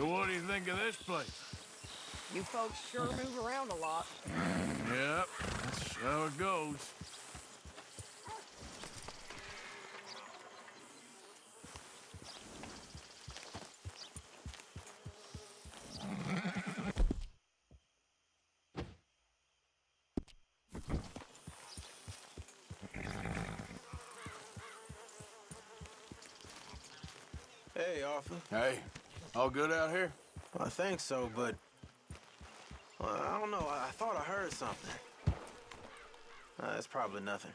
So what do you think of this place? You folks sure move around a lot. Yep, that's how it goes. Hey, Arthur. Hey, all good out here? Well, I think so, but... Well, I don't know. I thought I heard something. It's probably nothing.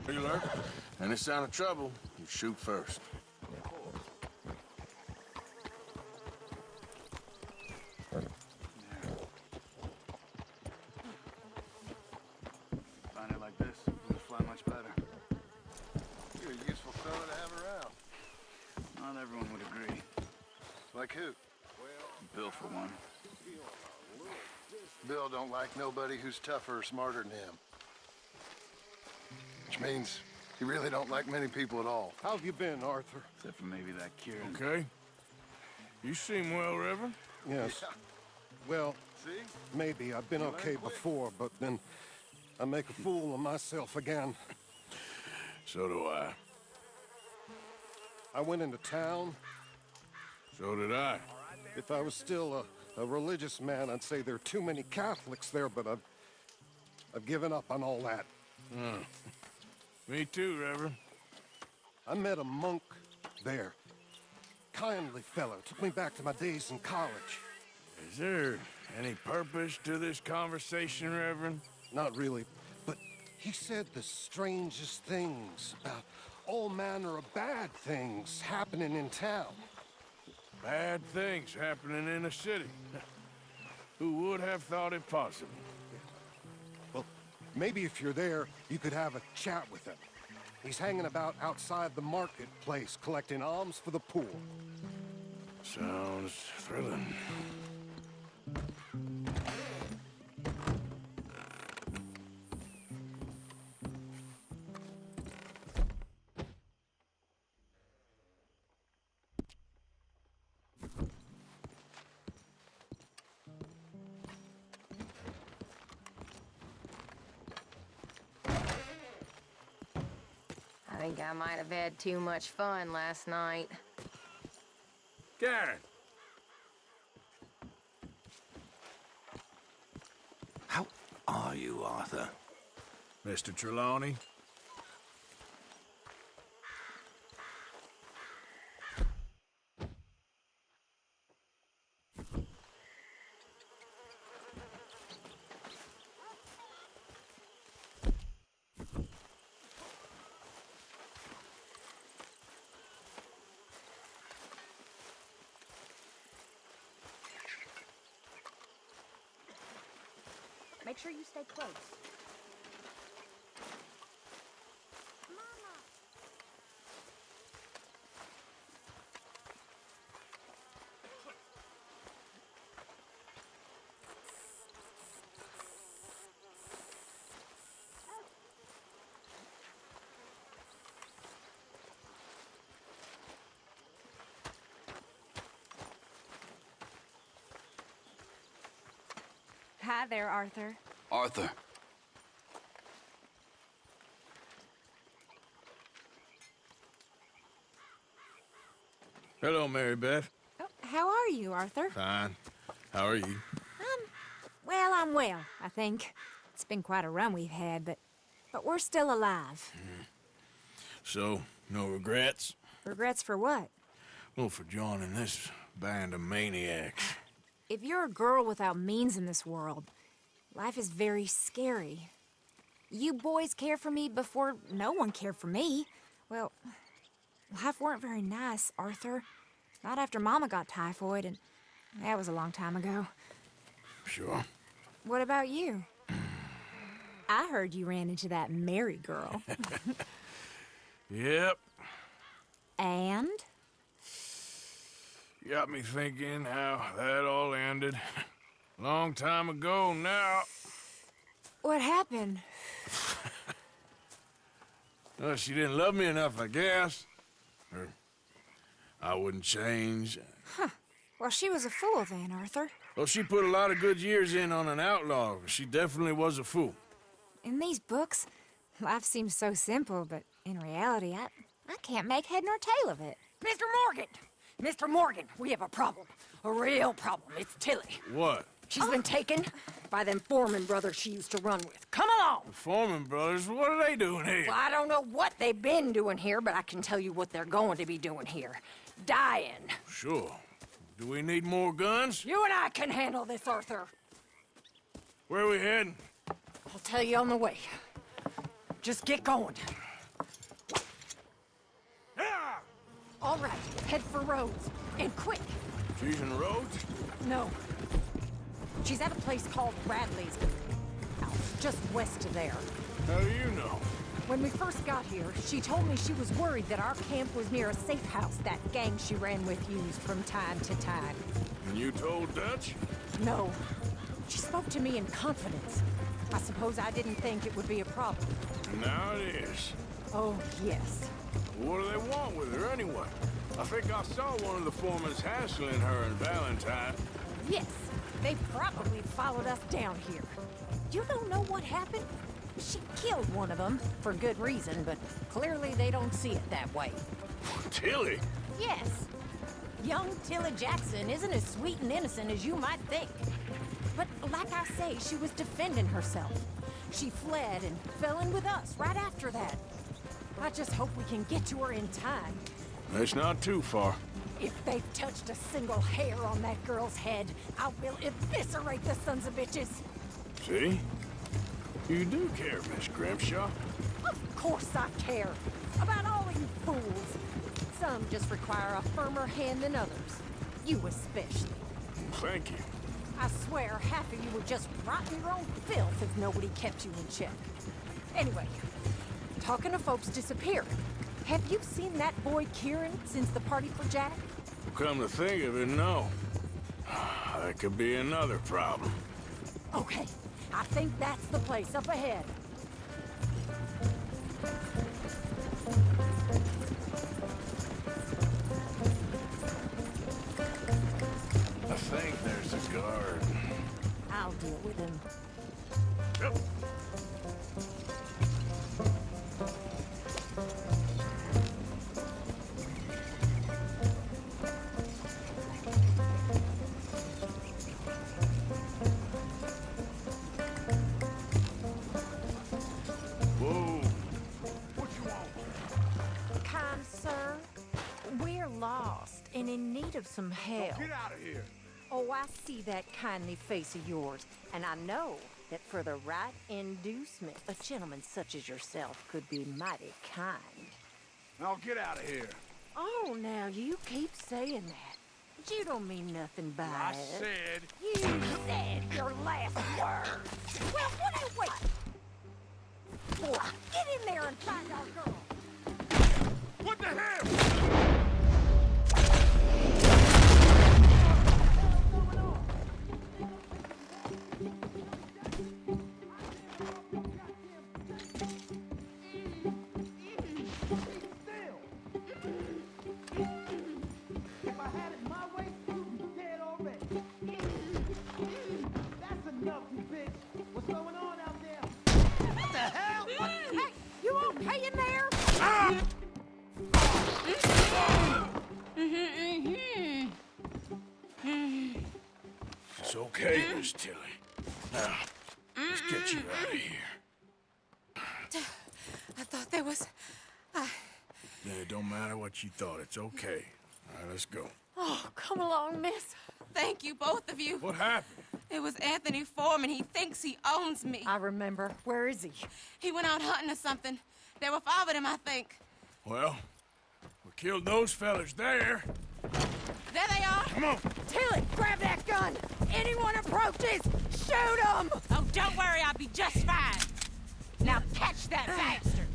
You alert? Any sign of trouble, you shoot first. Find it like this, it'll fly much better. You're a useful fella to have around. Not everyone would agree. Like who? Bill, for one. Bill don't like nobody who's tougher or smarter than him. Which means he really don't like many people at all. How have you been, Arthur? Except for maybe that Kieran. Okay. You seem well, Reverend. Yes. Yeah. Well, See? maybe. I've been okay before, but then I make a fool of myself again. So do I. I went into town. So did I. If I was still a religious man, I'd say there are too many Catholics there, but I've given up on all that. Me too, Reverend. I met a monk there. Kindly fellow. Took me back to my days in college. Is there any purpose to this conversation, Reverend? Not really, but he said the strangest things about all manner of bad things happening in town. Bad things happening in a city. Who would have thought it possible? Well, maybe if you're there, you could have a chat with him. He's hanging about outside the marketplace, collecting alms for the poor. Sounds thrilling. I think I might have had too much fun last night. Karen! How are you, Arthur? Mr. Trelawney? Make sure you stay close. Hi there, Arthur. Arthur. Hello, Mary Beth. Oh, how are you, Arthur? Fine. How are you? Well, I'm well, I think. It's been quite a run we've had, but we're still alive. So, no regrets? Regrets for what? Well, for joining this band of maniacs. If you're a girl without means in this world, life is very scary. You boys cared for me before no one cared for me. Well, life weren't very nice, Arthur. Not after Mama got typhoid, and that was a long time ago. Sure. What about you? I heard you ran into that Mary girl. Yep. And? Got me thinking how that all ended. Long time ago now. What happened? Well, she didn't love me enough, I guess. I wouldn't change. Well, she was a fool then, Arthur. Well, she put a lot of good years in on an outlaw. She definitely was a fool. In these books, life seems so simple, but in reality, I can't make head nor tail of it. Mr. Morgan! Mr. Morgan, we have a problem. A real problem. It's Tilly. What? She's been taken by them Foreman brothers she used to run with. Come along! The Foreman brothers, what are they doing here? Well, I don't know what they've been doing here, but I can tell you what they're going to be doing here. Dying. Sure. Do we need more guns? You and I can handle this, Arthur. Where are we heading? I'll tell you on the way. Just get going. All right, head for Rhodes. And quick. She's in Rhodes? No. She's at a place called Radley's house, just west of there. How do you know? When we first got here, she told me she was worried that our camp was near a safe house that gang she ran with used from time to time. And you told Dutch? No. She spoke to me in confidence. I suppose I didn't think it would be a problem. Now it is. Oh, yes. What do they want with her anyway? I think I saw one of the foremans hassling her and Valentine. Yes. They probably followed us down here. You don't know what happened? She killed one of them, for good reason, but clearly they don't see it that way. Tilly? Yes. Young Tilly Jackson isn't as sweet and innocent as you might think. But like I say, she was defending herself. She fled and fell in with us right after that. I just hope we can get to her in time. It's not too far. If they've touched a single hair on that girl's head, I will eviscerate the sons of bitches. See? You do care, Miss Grimshaw. Of course I care. About all of you fools. Some just require a firmer hand than others. You especially. Thank you. I swear half of you would just rot in your own filth if nobody kept you in check. Anyway, talking of folks disappearing, have you seen that boy Kieran since the party for Jack? Come to think of it, no. That could be another problem. Okay, I think that's the place up ahead. I think there's a guard. I'll deal with him. Yep. Whoa. What you want? Kind sir, we're lost and in need of some help. Get out of here. Oh, I see that kindly face of yours, and I know that for the right inducement, a gentleman such as yourself could be mighty kind. Now get out of here. Oh, now you keep saying that. But you don't mean nothing by I it. said. You said your last word. Well, what are you waiting for? Get in there and find our girl. What the hell? Hey, you okay in there? It's okay, Miss Tilly. Now, let's get you out of here. I thought there was... Yeah, it don't matter what you thought. It's okay. All right, let's go. Oh, come along, miss. Thank you, both of you. What happened? It was Anthony Foreman. He thinks he owns me. I remember. Where is he? He went out hunting or something. There were 5 of them, I think. Well, we killed those fellas there. There they are. Come on. Tilly, grab that gun. Anyone approaches, shoot them. Oh, don't worry. I'll be just fine. Now catch that bastard.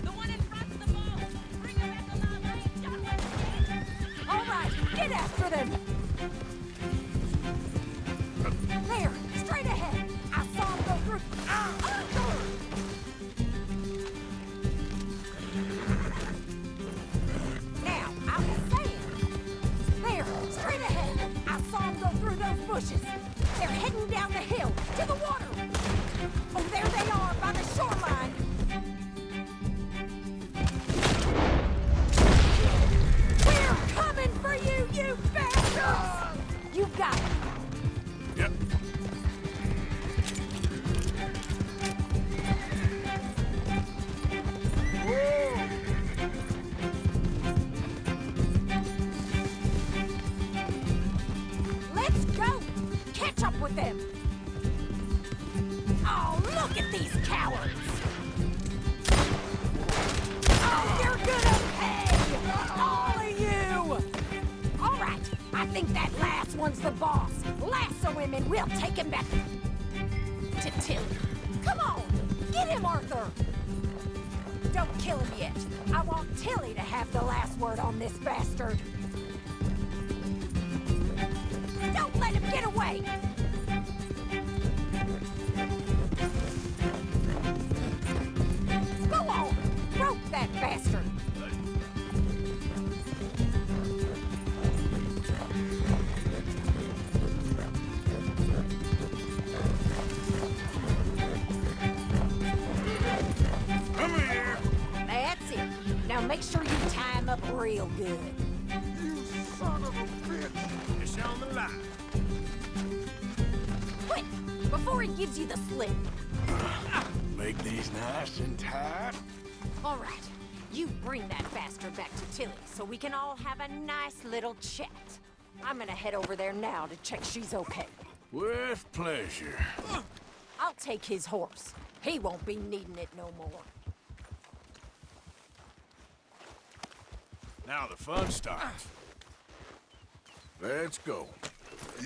The one in front of the mall. Bring him at the library. All right, get after them. There, straight ahead. I saw him go through. bushes. They're heading down the hill to the water. Oh, there they are by the shoreline. We're coming for you, you bastards! You got it. Yep. Let's go! Catch up with them! Oh, look at these cowards! Oh, you're gonna pay! All of you! All right, I think that last one's the boss. Lasso him and we'll take him back to Tilly. Come on, get him, Arthur! Don't kill him yet. I want Tilly to have the last word on this bastard. Don't let him get away! Go on! Rope that bastard! Come here. That's it. Now make sure you tie him up real good. You son of a bitch! It's on the line. Quick! Before he gives you the slip. Make these nice and tight. All right. You bring that bastard back to Tilly so we can all have a nice little chat. I'm gonna head over there now to check she's okay. With pleasure. I'll take his horse. He won't be needing it no more. Now the fun starts. Let's go.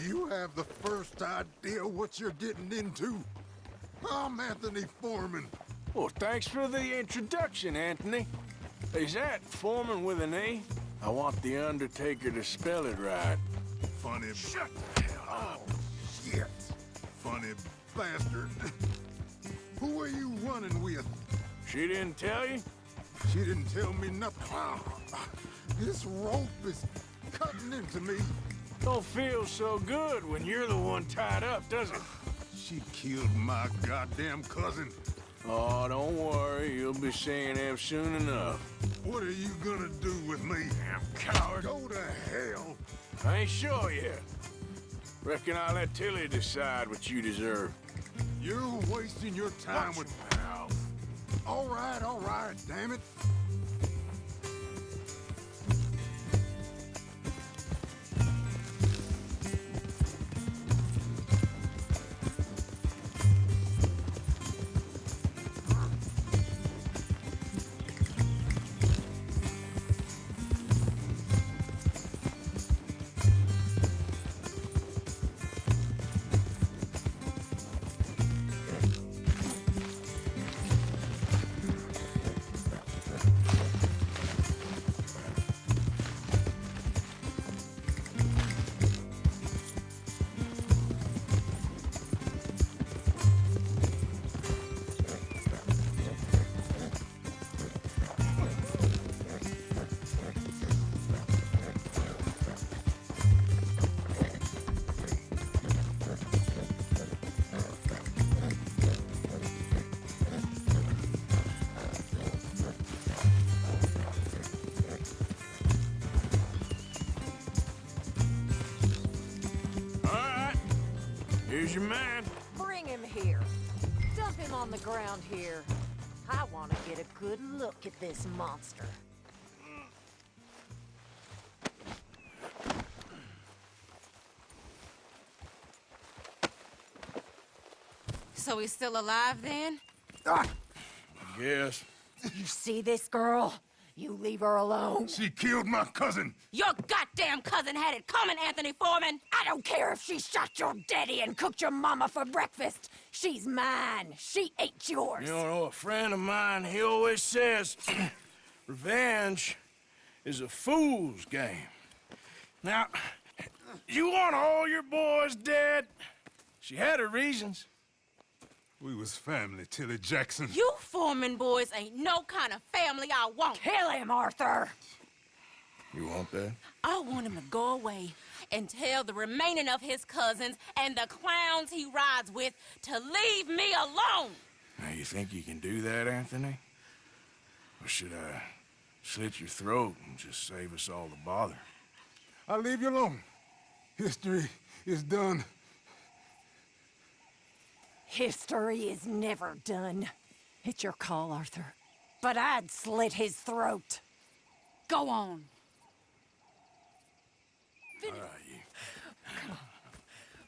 You have the first idea what you're getting into? I'm Anthony Foreman. Well, thanks for the introduction, Anthony. Is that Foreman with an A? I want the Undertaker to spell it right. Funny. Shut the hell up. Shit. Funny bastard. Who are you running with? She didn't tell you? She didn't tell me nothing. This rope is cutting into me. Don't feel so good when you're the one tied up, does it? She killed my goddamn cousin. Oh, don't worry. You'll be seeing him soon enough. What are you gonna do with me? Damn coward. Go to hell. I ain't sure yet. Reckon I'll let Tilly decide what you deserve. You're wasting your time Watch with... your mouth. All right, damn it. Here's your man. Bring him here. Dump him on the ground here. I want to get a good look at this monster. So he's still alive then? I guess. You see this girl? You leave her alone. She killed my cousin. Your goddamn cousin had it coming, Anthony Foreman! I don't care if she shot your daddy and cooked your mama for breakfast. She's mine. She ate yours. You know, a friend of mine, he always says, revenge is a fool's game. Now, you want all your boys dead? She had her reasons. We was family, Tilly Jackson. You Foreman boys ain't no kind of family I want. Kill him, Arthur. You want that? I want him to go away and tell the remaining of his cousins and the clowns he rides with to leave me alone. Now, you think you can do that, Anthony? Or should I slit your throat and just save us all the bother? I'll leave you alone. History is done. History is never done. It's your call, Arthur. But I'd slit his throat. Go on. All right,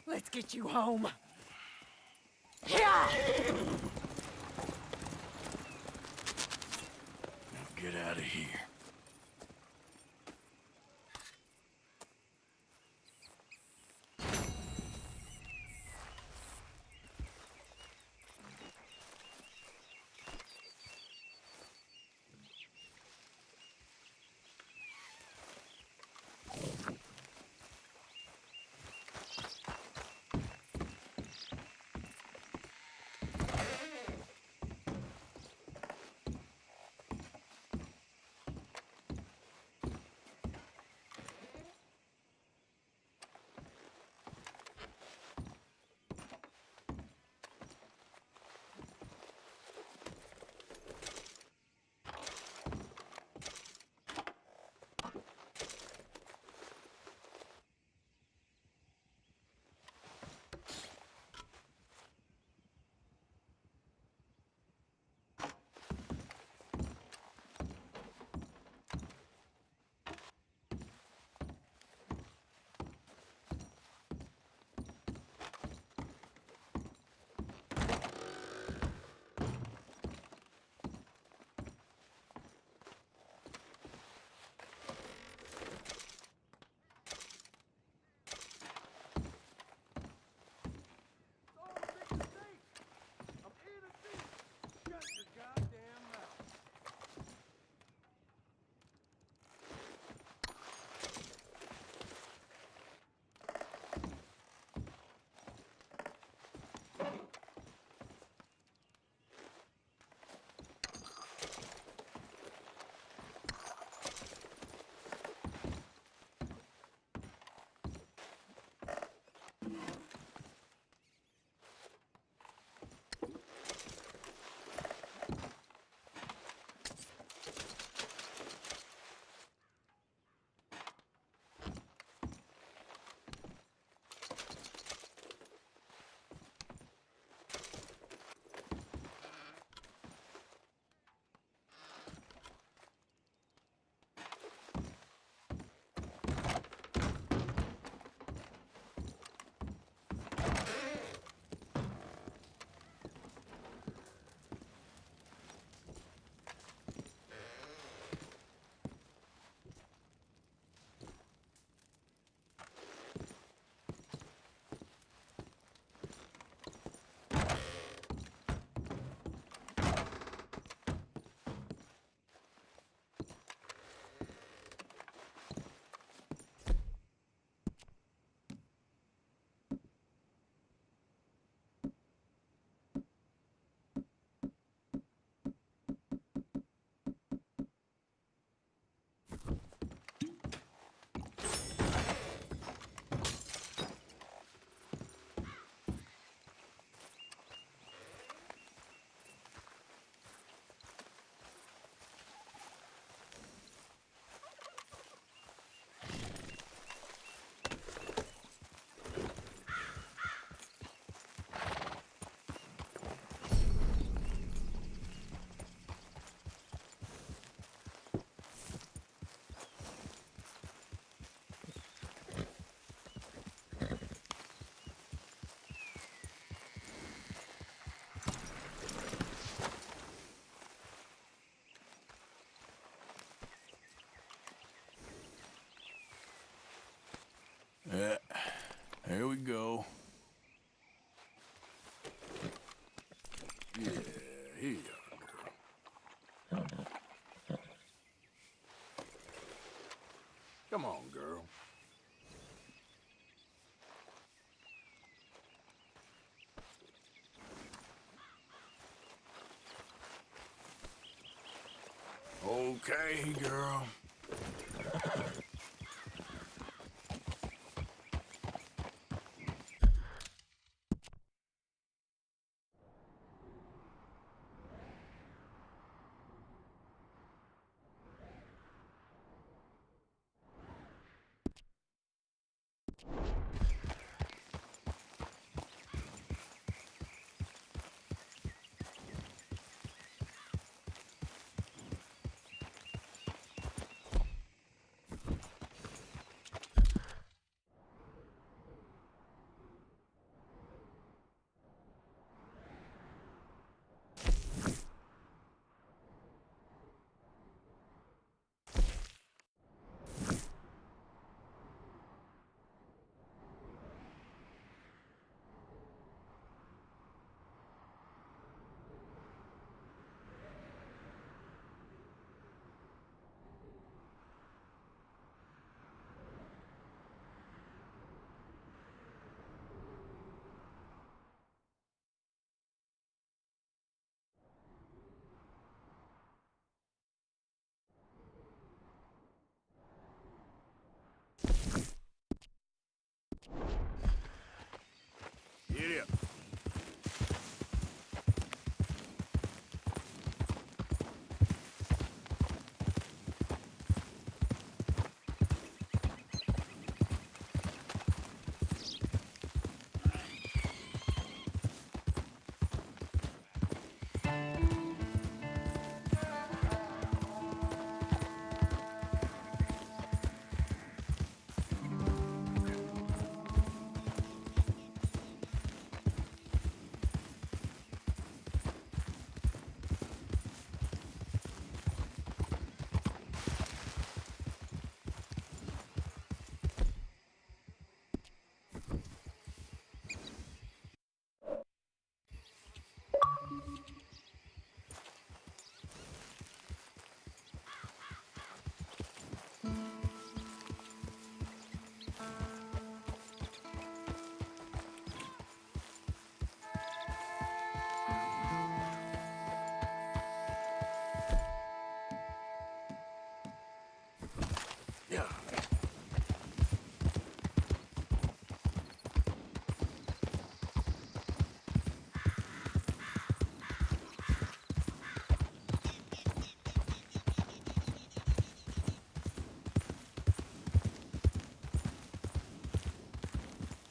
Let's get you home. Yeah! Now get out of here. Here we go. Yeah, here you are, girl. Come on, girl. Okay, girl.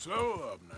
Slow up now.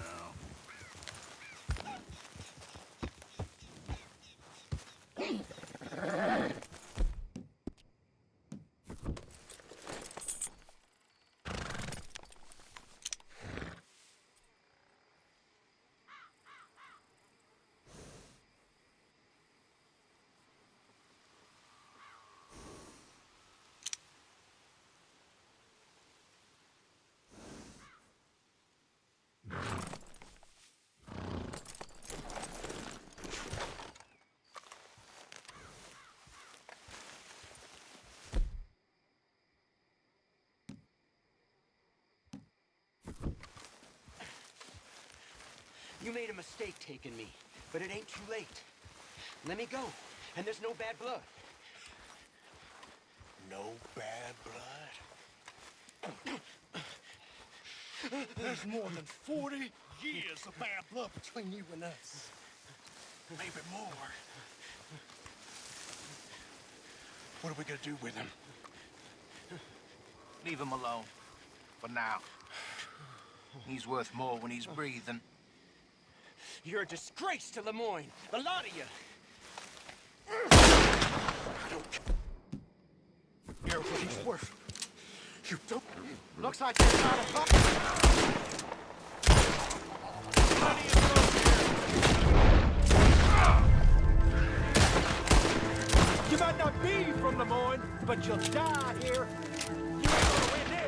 You made a mistake taking me, but it ain't too late. Let me go, and there's no bad blood. No bad blood? There's more than 40 years of bad blood between you and us. Maybe more. What are we gonna do with him? Leave him alone. For now. He's worth more when he's breathing. You're a disgrace to Lemoyne, the lot of you. I don't care what he's worth. You don't. Looks like you're out of luck. You might not be from Lemoyne, but you'll die here. You ain't gonna win this.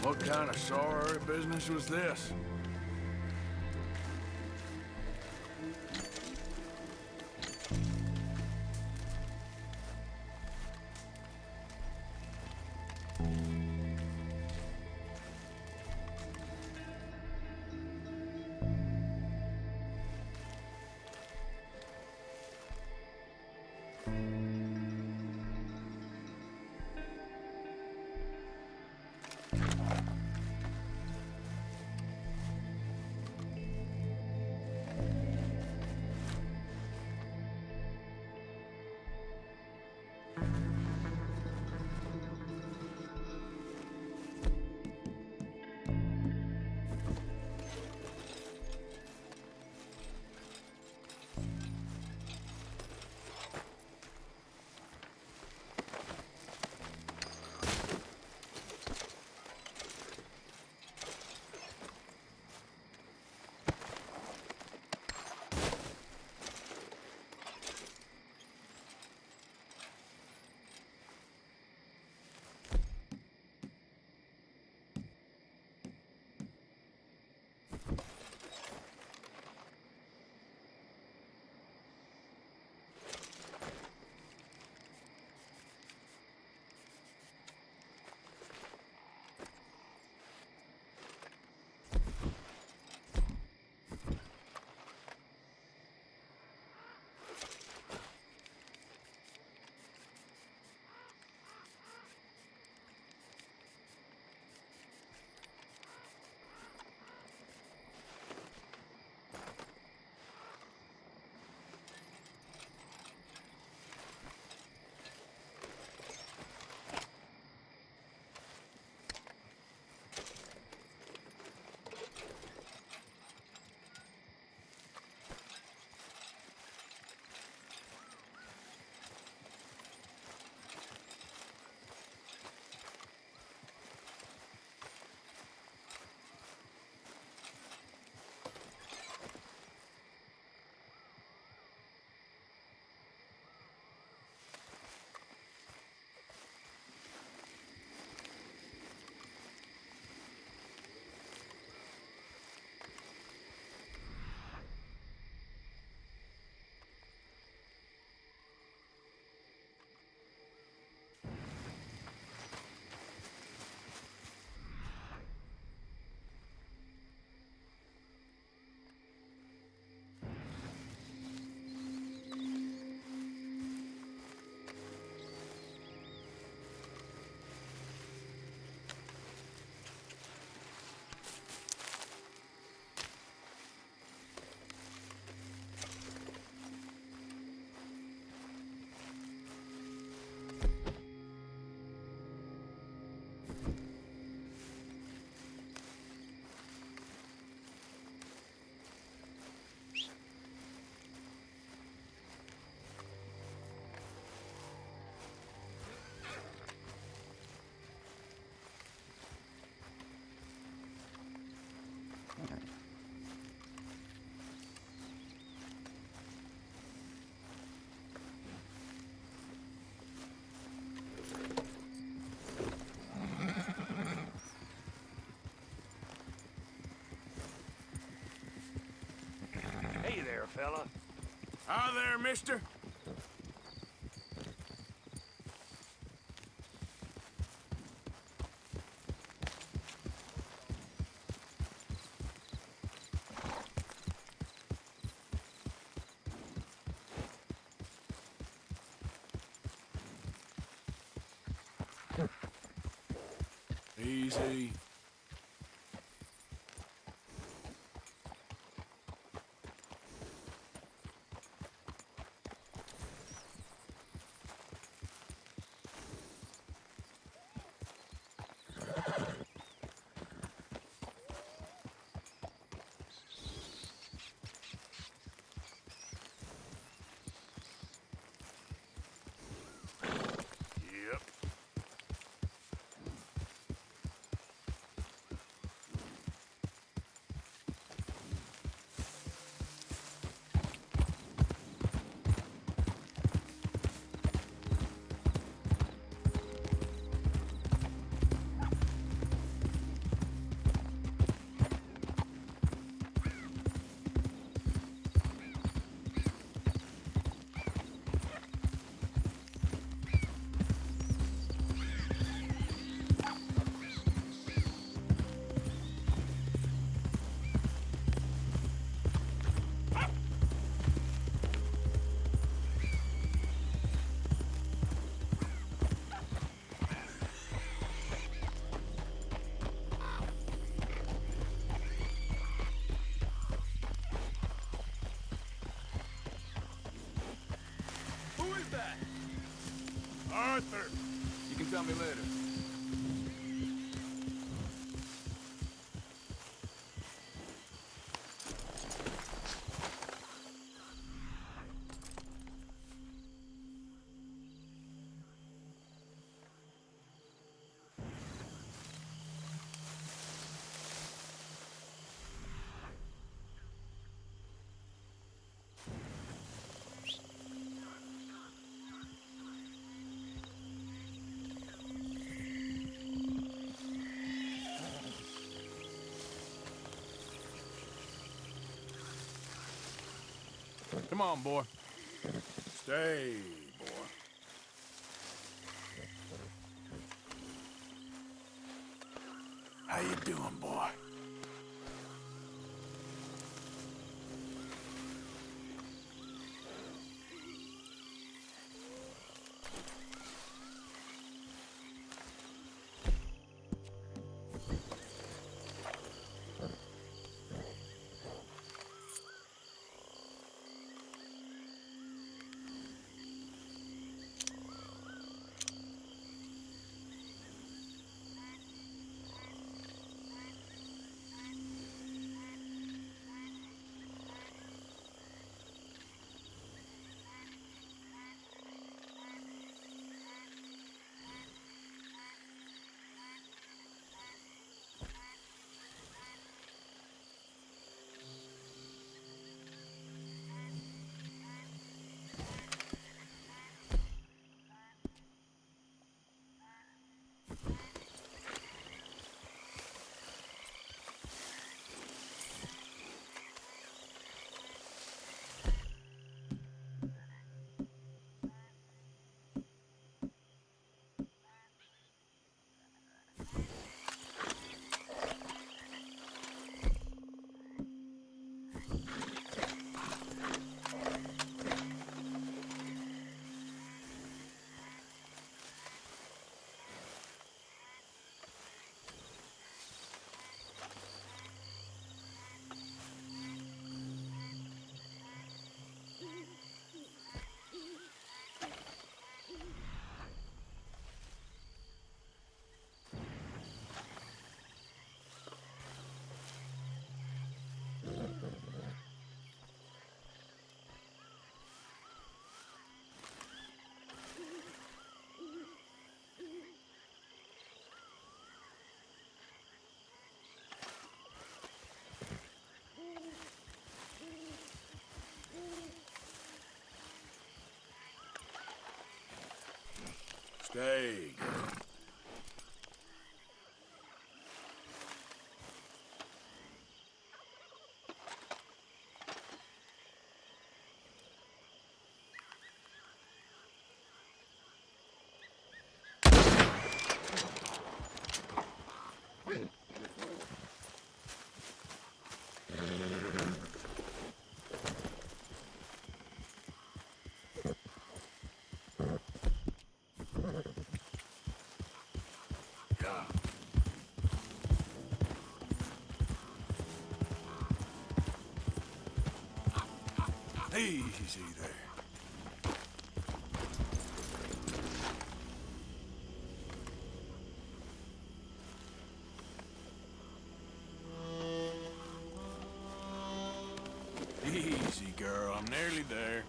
What kind of sorry business was this? Hey there, fella. Hi there, mister. Easy. Yep. Who is that? Arthur. You can tell me later. Come on, boy. Stay, boy. How you doing, boy? Stay. Easy there. Easy, girl. I'm nearly there.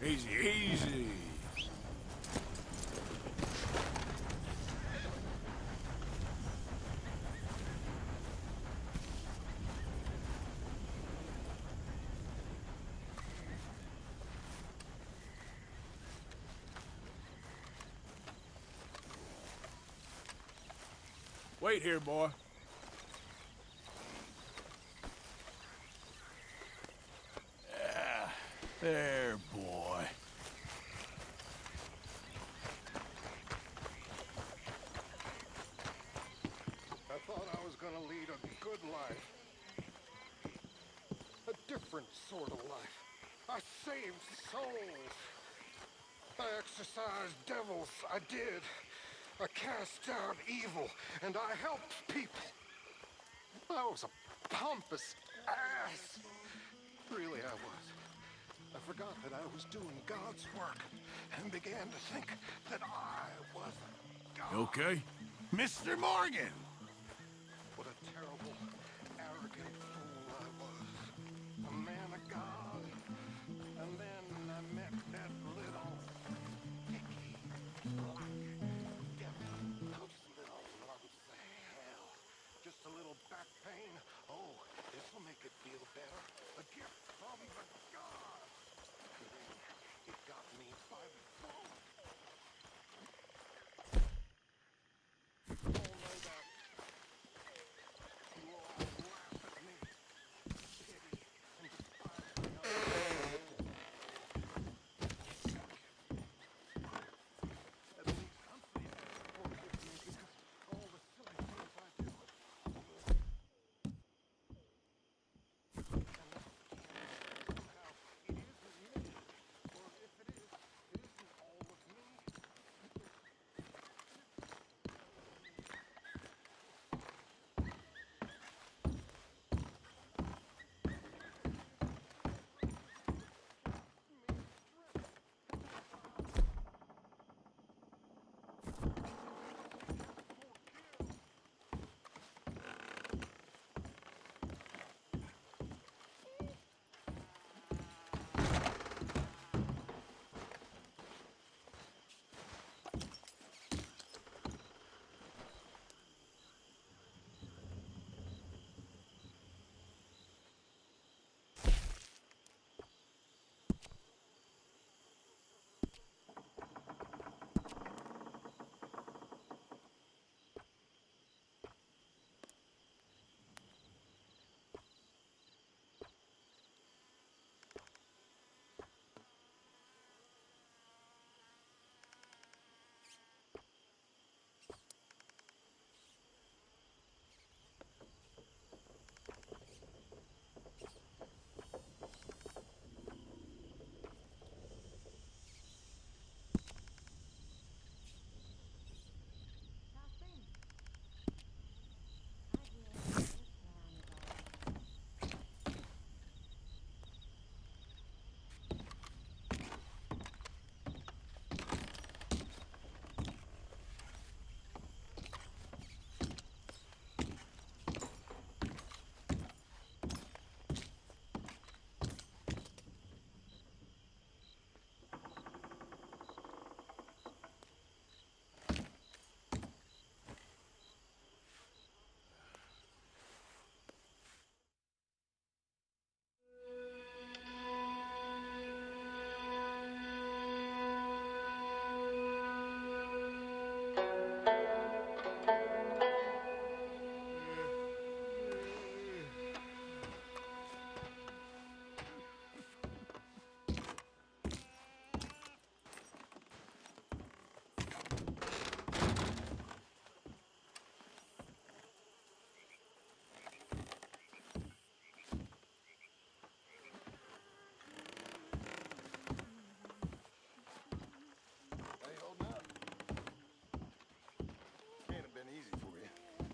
Easy, easy. Wait here, boy. There, boy. I thought I was gonna lead a good life. A different sort of life. I saved souls. I exorcised devils. I did. I cast out evil, and I helped people. I was a pompous ass. Really, I was. I forgot that I was doing God's work and began to think that I was God. You okay? Mr. Morgan! What a terrible, arrogant fool I was. A man of God. And then I met that little icky, black devil. Those little lumps of hell. Just a little back pain. Oh, this'll make it feel better. A gift from the God. And then it got me by the throat. You all know that. You all laugh at me. Pity and despise me. At least Humphrey forgives me because all the silly things I do. And somehow it isn't me. Or if it is, it isn't all of me.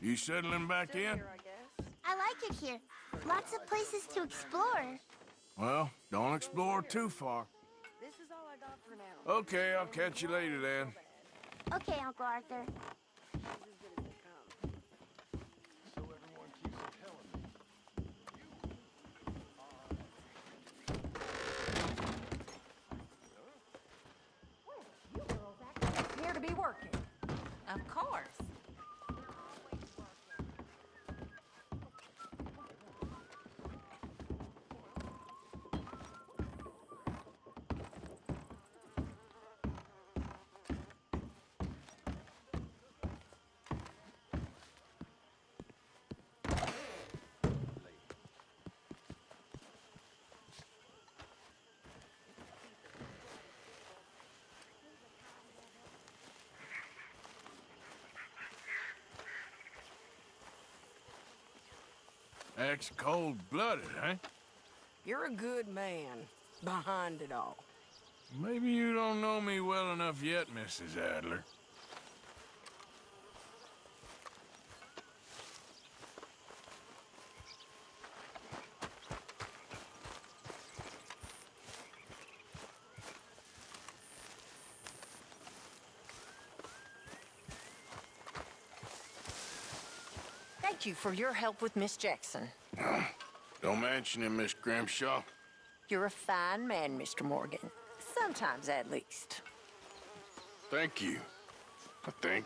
You settling back in? I like it here. Lots of places to explore. Well, don't explore too far. This is all I got for now. Okay, I'll catch you later then. Okay, Uncle Arthur. So everyone keeps telling me. You girls act here to be working. Of course. That's cold-blooded, eh? You're a good man behind it all. Maybe you don't know me well enough yet, Mrs. Adler. Thank you for your help with Miss Jackson. Don't mention it, Miss Grimshaw. You're a fine man, Mr. Morgan. Sometimes, at least. Thank you, I think.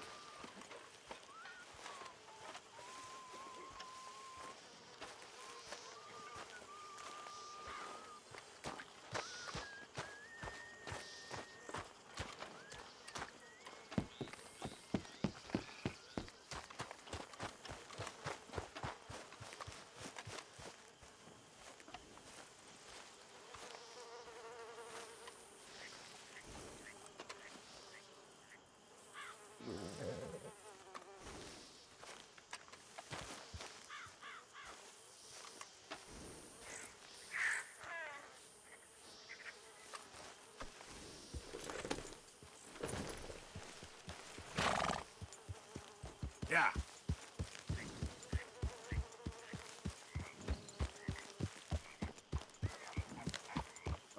Yeah.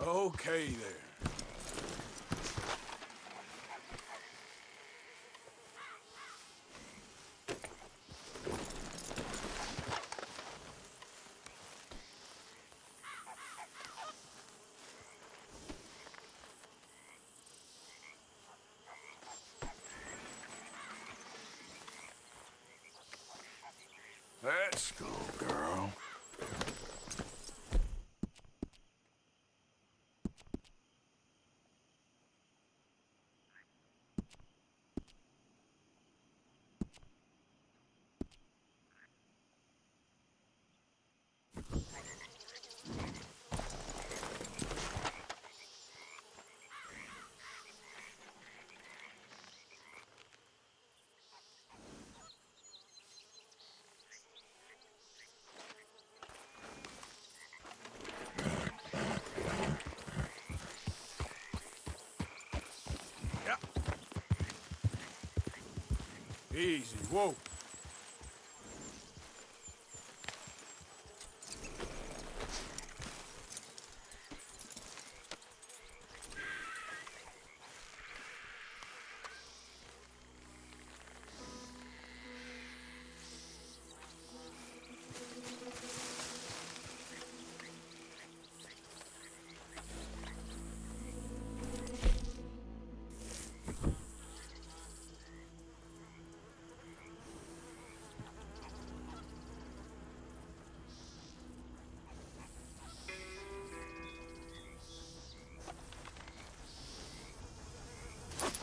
Okay there. Let's go, girl. Yeah. Easy, whoa.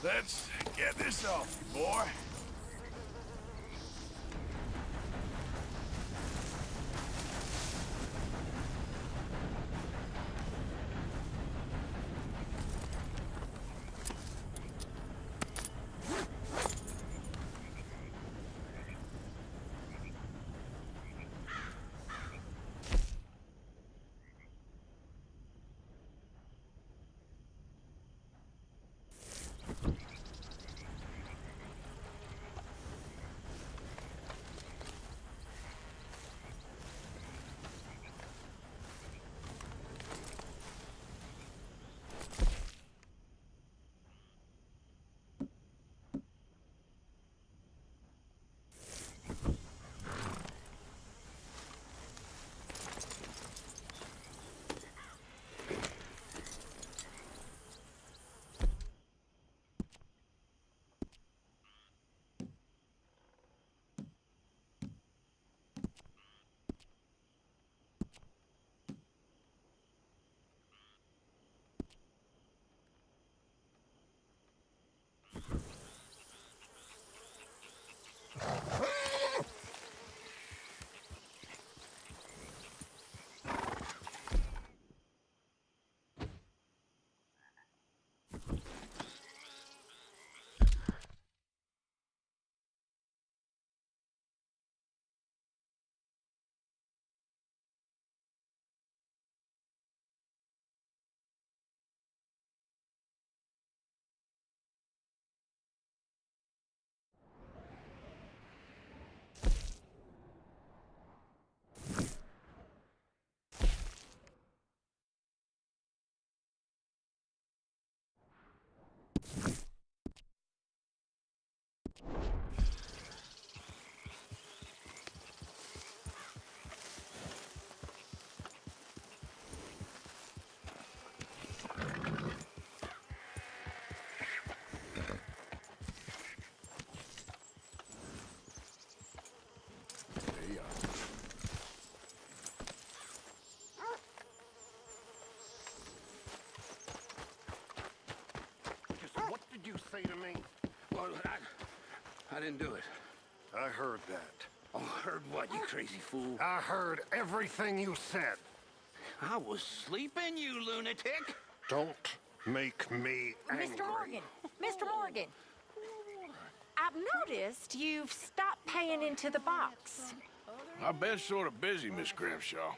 Let's get this off, boy. Just what did you say to me? Well, I didn't do it. I heard that. Oh, heard what, you crazy fool? I heard everything you said. I was sleeping, you lunatic. Don't make me angry. Mr. Morgan! Mr. Morgan! I've noticed you've stopped paying into the box. I've been sort of busy, Miss Grimshaw.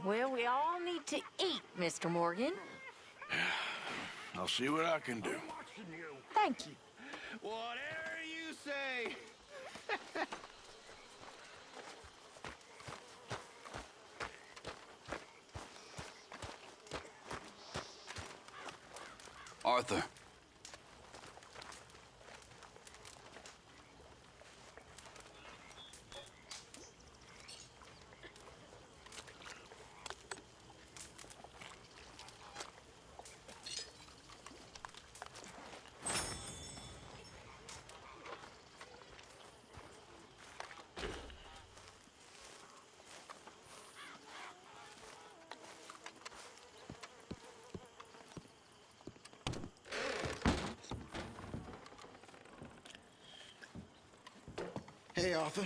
Well, we all need to eat, Mr. Morgan. I'll see what I can do. Thank you. Whatever you say. Arthur. Hey, Arthur.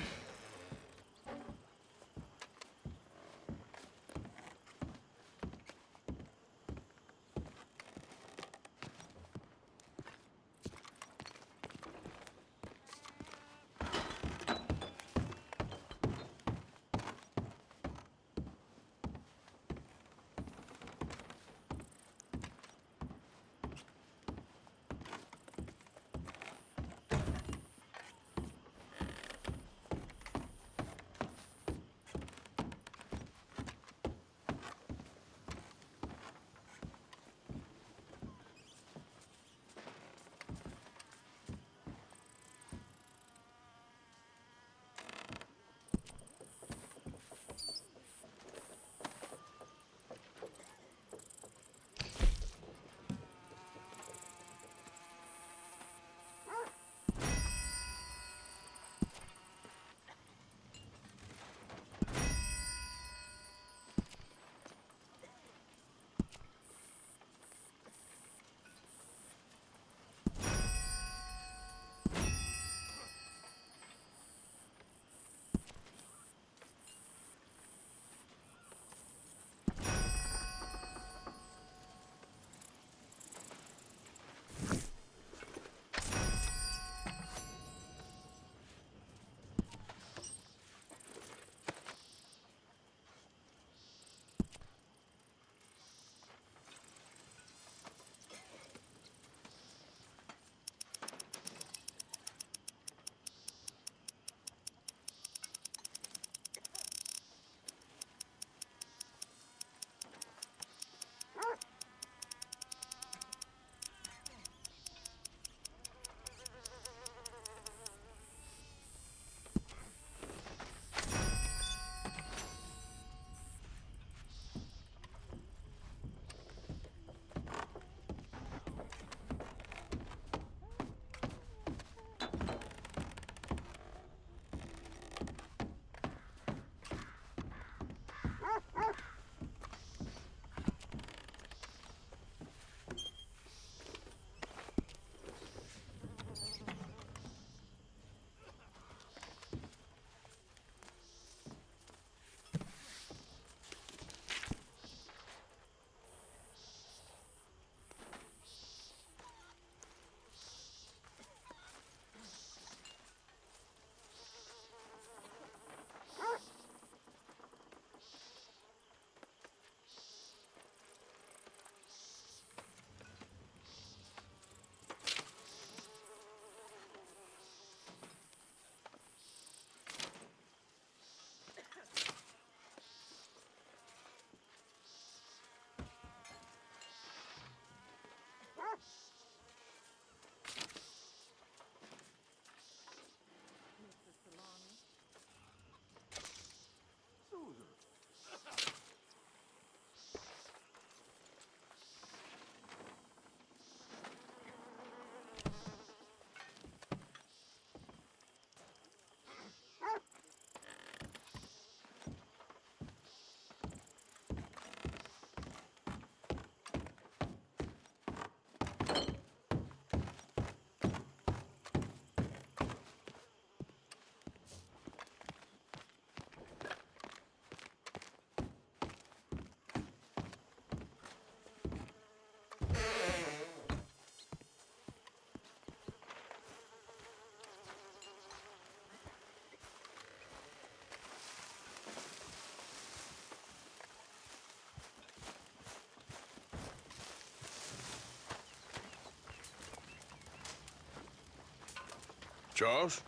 Charles?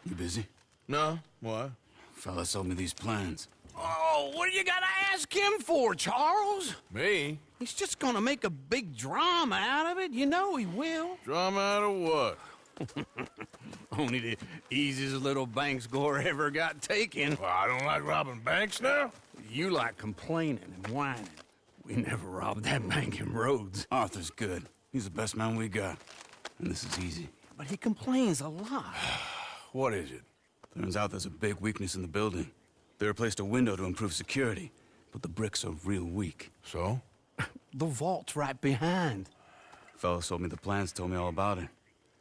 You busy? No. Why? Fella sold me these plans. Oh, what do you gotta ask him for, Charles? Me? He's just gonna make a big drama out of it. You know he will. Drama out of what? Only the easiest little bank score ever got taken. Well, I don't like robbing banks now. You like complaining and whining. We never robbed that bank in Rhodes. Arthur's good. He's the best man we got. And this is easy. But he complains a lot. What is it? Turns out there's a big weakness in the building. They replaced a window to improve security, but the bricks are real weak. So? The vault's right behind. Fella sold me the plans, told me all about it.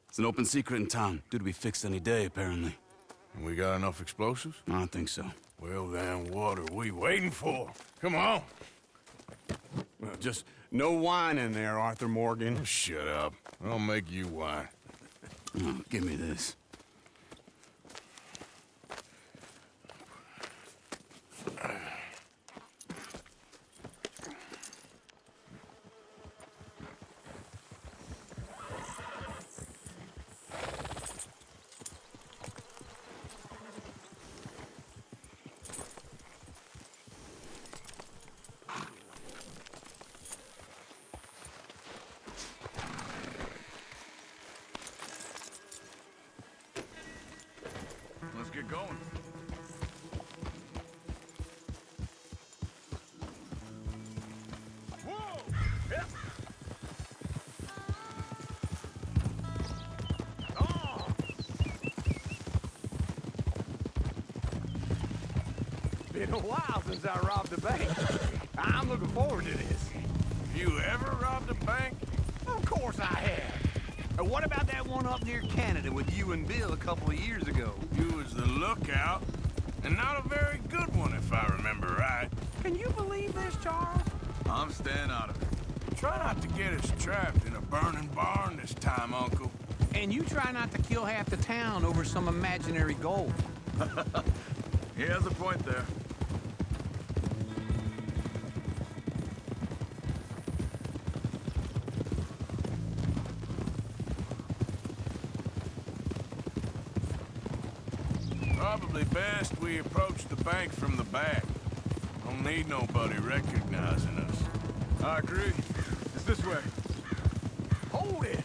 It's an open secret in town, due to be fixed any day, apparently. We got enough explosives? I don't think so. Well, then what are we waiting for? Come on. Well, just no whining there, Arthur Morgan. Shut up. I'll make you whine. Oh, give me this. Let's get going. Whoa! Yep. Oh! Been a while since I robbed a bank. I'm looking forward to this. You ever robbed a bank? Of course I have. What about that one up near Canada with you and Bill a couple of years ago? You was the lookout, and not a very good one if I remember right. Can you believe this, Charles? I'm staying out of it. Try not to get us trapped in a burning barn this time, Uncle. And you try not to kill half the town over some imaginary gold. He has a point there. Probably best we approach the bank from the back. Don't need nobody recognizing us. I agree. It's this way. Hold it!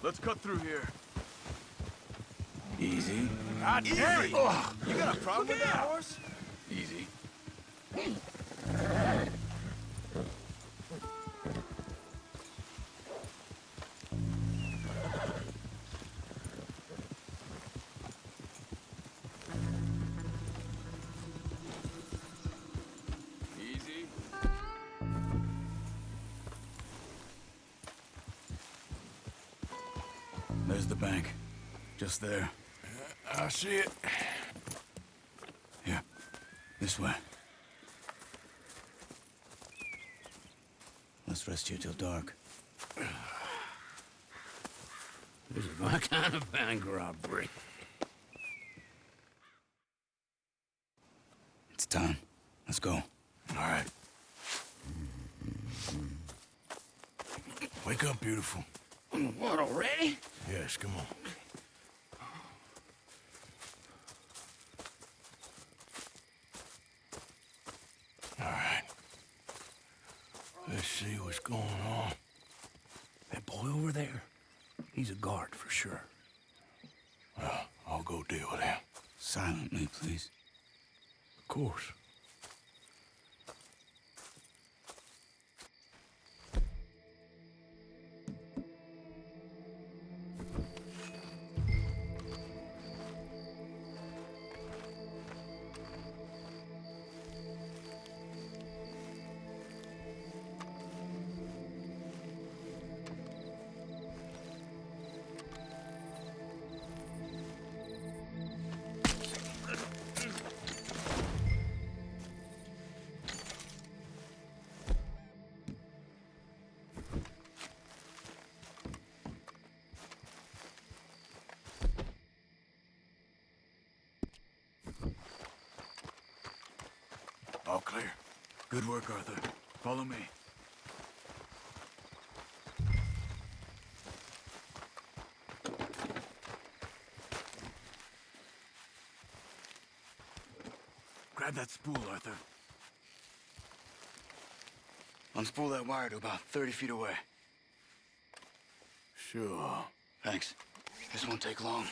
Let's cut through here. Easy. God damn it! You got a problem with that horse? Easy. Easy. There's the bank. Just there. I see it. Here. This way. Let's rest here till dark. This is my kind of bank robbery. It's time. Let's go. All right. Wake up, beautiful. What, already? Yes, come on. All right. Let's see what's going on. That boy over there, he's a guard for sure. Well, I'll go deal with him. Silently, please. Of course. All clear. Good work, Arthur. Follow me. Grab that spool, Arthur. Unspool that wire to about 30 feet away. Sure. Thanks. This won't take long.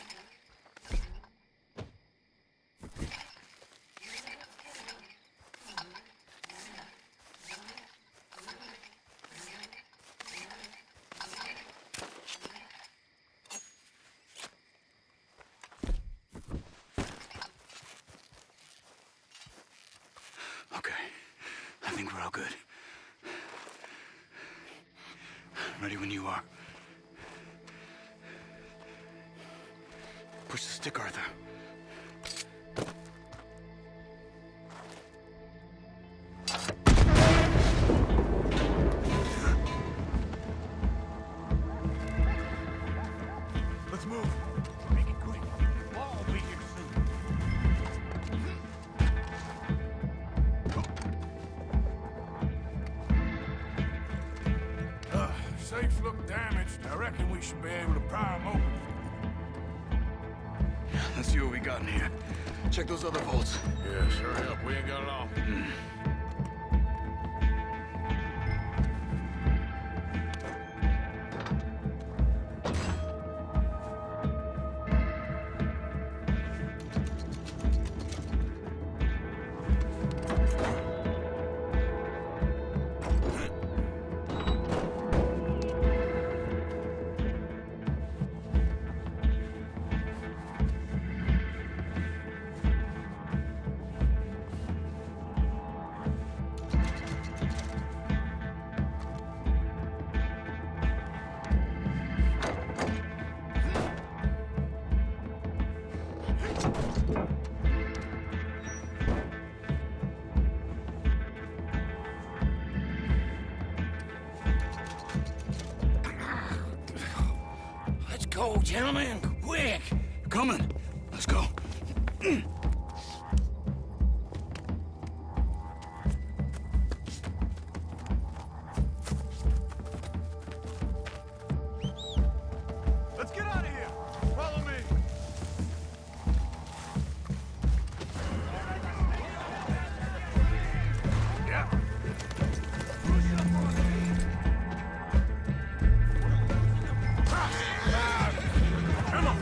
Okay. I think we're all good. Ready when you are. Push the stick, Arthur. Let's move. Make it quick. Wall will be here soon. Safes look damaged. I reckon we should be able to pry them open. Let's see what we got in here. Check those other vaults. Yes, hurry up. We ain't got long. Let's go, gentlemen. Quick. Coming. Let's go. Let's get out of here. Follow me. Yeah. Come on.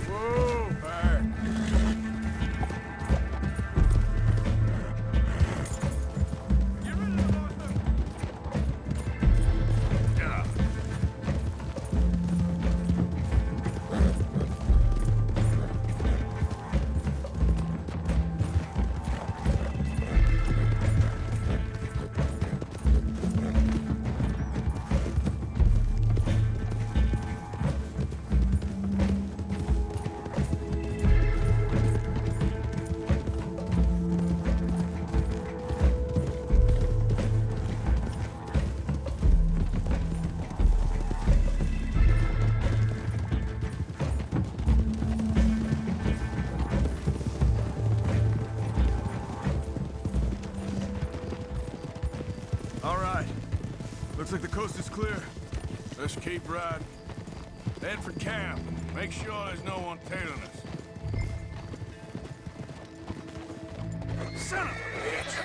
Whoa, back. Yeah. All right. Looks like the coast is clear. Let's keep riding. Head for camp. Make sure there's no one tailing us. Son of a bitch!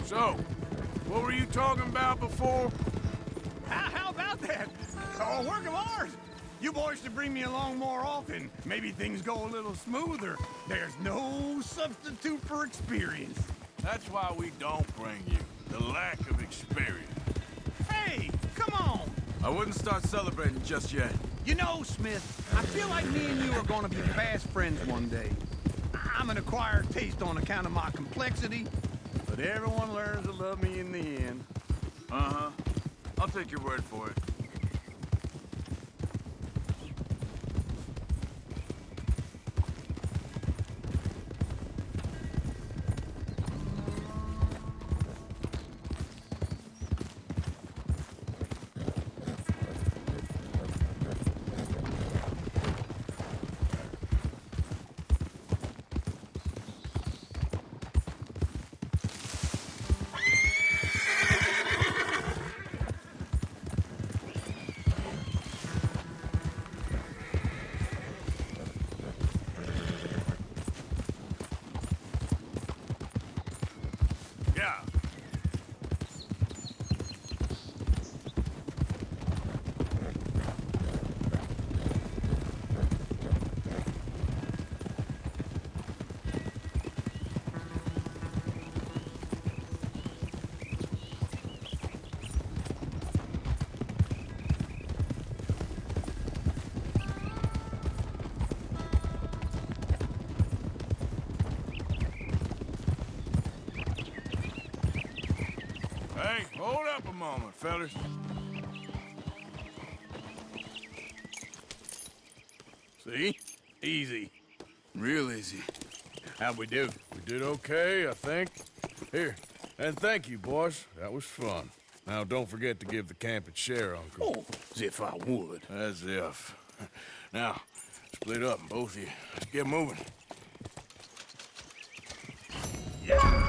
So, what were you talking about before? How about that? A work of art. You boys should bring me along more often. Maybe things go a little smoother. There's no substitute for experience. That's why we don't bring you. The lack of experience. Hey, come on! I wouldn't start celebrating just yet. You know, Smith, I feel like me and you are gonna be fast friends one day. I'm an acquired taste on account of my complexity, but everyone learns to love me in the end. Uh-huh. I'll take your word for it. Yeah. Hey, hold up a moment, fellas. See? Easy. Real easy. How'd we do? We did okay, I think. Here, and thank you, boys. That was fun. Now, don't forget to give the camp its share, Uncle. Oh, as if I would. As if. Now, split up, both of you. Let's get moving. Yeah.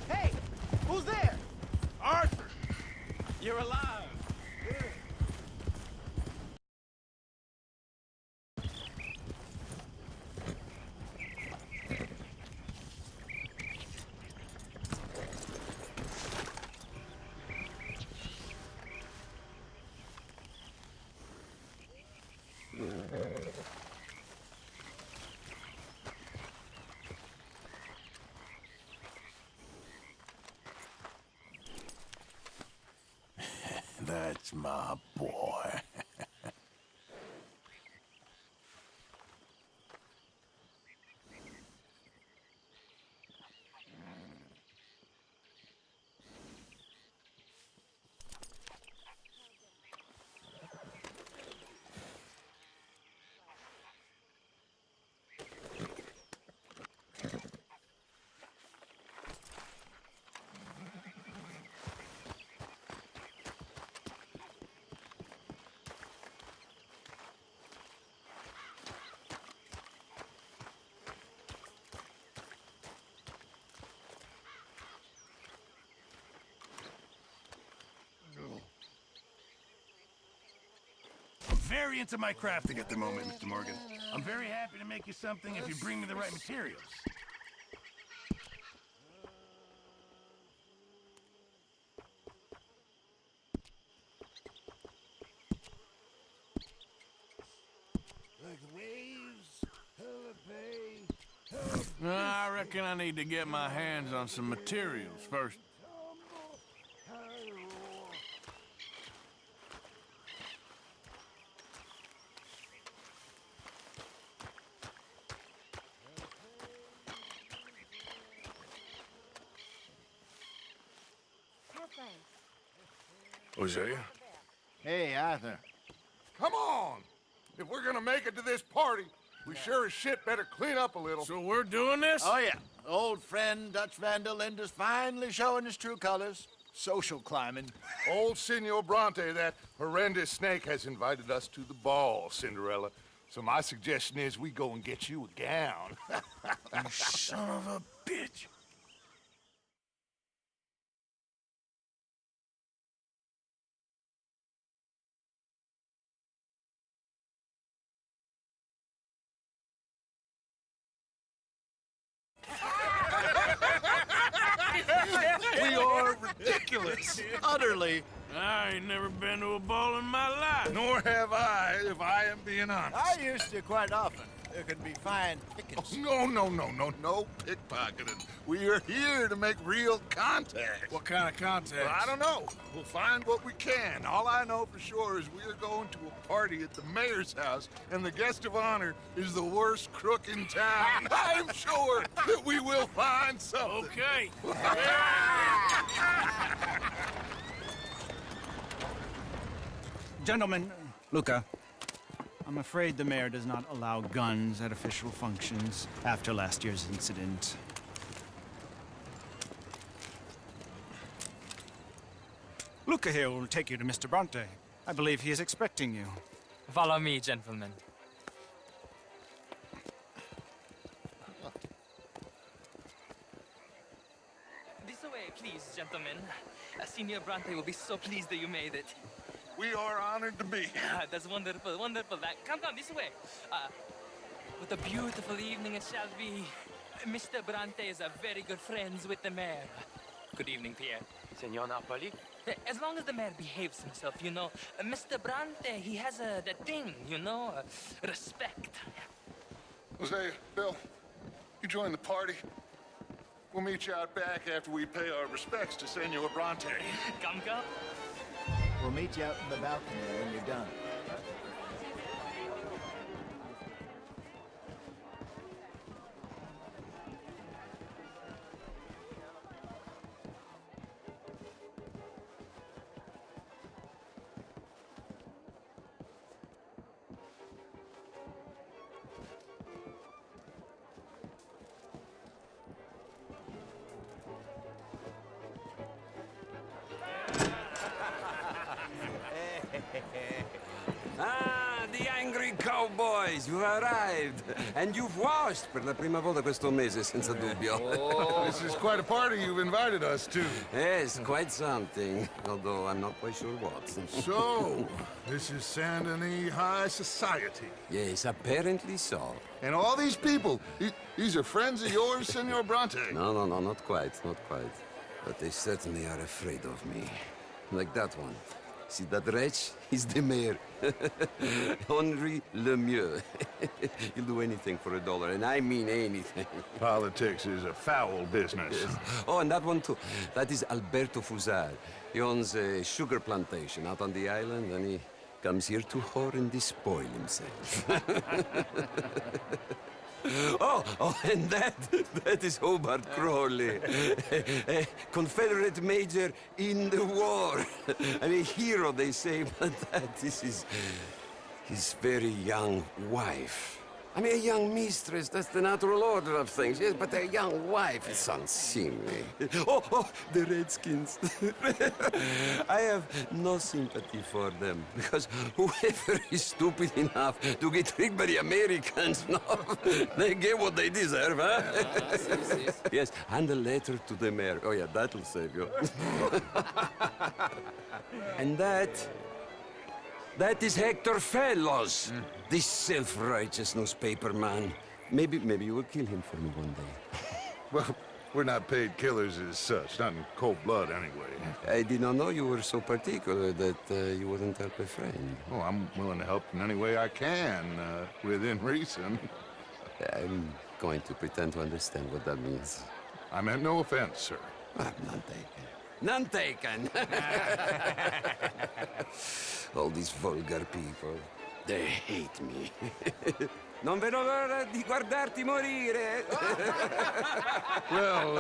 Hey, who's there? Arthur! You're alive. That's my boy. I'm very into my crafting at the moment, Mr. Morgan. I'm very happy to make you something if you bring me the right materials. Like the waves of the bay. I reckon I need to get my hands on some materials first. Hosea? Hey, Arthur. Come on! If we're gonna make it to this party, we sure as shit better clean up a little. So we're doing this? Oh, yeah. Old friend Dutch Van der Linder's finally showing his true colors. Social climbing. Old Senor Bronte, that horrendous snake, has invited us to the ball, Cinderella. So my suggestion is we go and get you a gown. You son of a bitch. We are ridiculous. Utterly. I ain't never been to a ball in my life. Nor have I, if I am being honest. I used to quite often. There can be fine pickings. No pickpocketing. We are here to make real contact. What kind of contact? Well, I don't know. We'll find what we can. All I know for sure is we are going to a party at the mayor's house, and the guest of honor is the worst crook in town. I'm sure that we will find something. Okay. Gentlemen, Luca, I'm afraid the mayor does not allow guns at official functions after last year's incident. Luca here will take you to Mr. Bronte. I believe he is expecting you. Follow me, gentlemen. This way, please, gentlemen. Senior Bronte will be so pleased that you made it. We are honored to be here. That's wonderful, wonderful. Come, this way. What a beautiful evening it shall be. Mr. Bronte is very good friends with the mayor. Good evening, Pierre. Senor Napoli? As long as the mayor behaves himself, you know. Mr. Bronte, he has that thing, you know, respect. Jose, Bill, you join the party. We'll meet you out back after we pay our respects to Senor Bronte. Come. We'll meet you out in the balcony when you're done. Ah, the angry cowboys, you've arrived. And you've washed per la prima volta questo mese, senza dubbio. Oh, this is quite a party you've invited us to. Yes, quite something. Although I'm not quite sure what. So, this is Saint Denis High Society. Yes, apparently so. And all these people, these are friends of yours, Senor Bronte? No, not quite. But they certainly are afraid of me. Like that one. See that wretch? He's the mayor. Henri Lemieux. He'll do anything for $1, and I mean anything. Politics is a foul business. Yes. Oh, and that one too. That is Alberto Fusar. He owns a sugar plantation out on the island, and he comes here to whore and despoil himself. Oh, and that is Hobart Crawley, a Confederate major in the war. I mean, a hero, they say, but that is his very young wife. I mean, a young mistress, that's the natural order of things, yes, but a young wife is unseemly. Oh, the Redskins. I have no sympathy for them, because whoever is stupid enough to get tricked by the Americans, no, they get what they deserve, huh? Yes, and a letter to the mayor. Oh, yeah, that'll save you. And that is Hector Fellows, this self-righteous newspaper man. Maybe you will kill him for me one day. Well, we're not paid killers as such, not in cold blood anyway. I did not know you were so particular that you wouldn't help a friend. Oh, I'm willing to help in any way I can, within reason. I'm going to pretend to understand what that means. I meant no offense, sir. None taken. None taken! All these vulgar people, they hate me. Non vedo l'ora di guardarti morire. Well,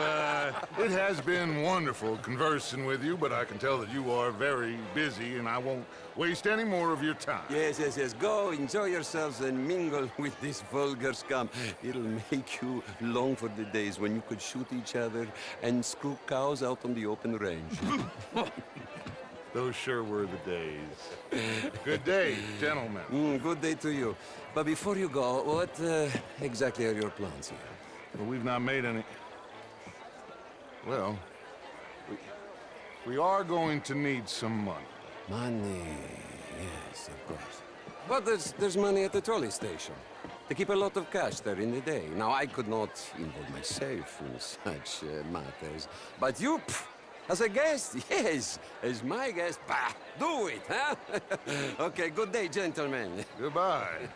it has been wonderful conversing with you, but I can tell that you are very busy, and I won't waste any more of your time. Yes, yes, yes. Go, enjoy yourselves, and mingle with this vulgar scum. It'll make you long for the days when you could shoot each other and screw cows out on the open range. Those sure were the days. Good day, gentlemen. Good day to you. But before you go, what exactly are your plans here? Well, we've not made any... Well, we are going to need some money. Money, yes, of course. But there's money at the trolley station. They keep a lot of cash there in the day. Now, I could not involve myself in such matters. But you, as a guest, yes, as my guest, bah, do it, huh? Okay, good day, gentlemen. Goodbye.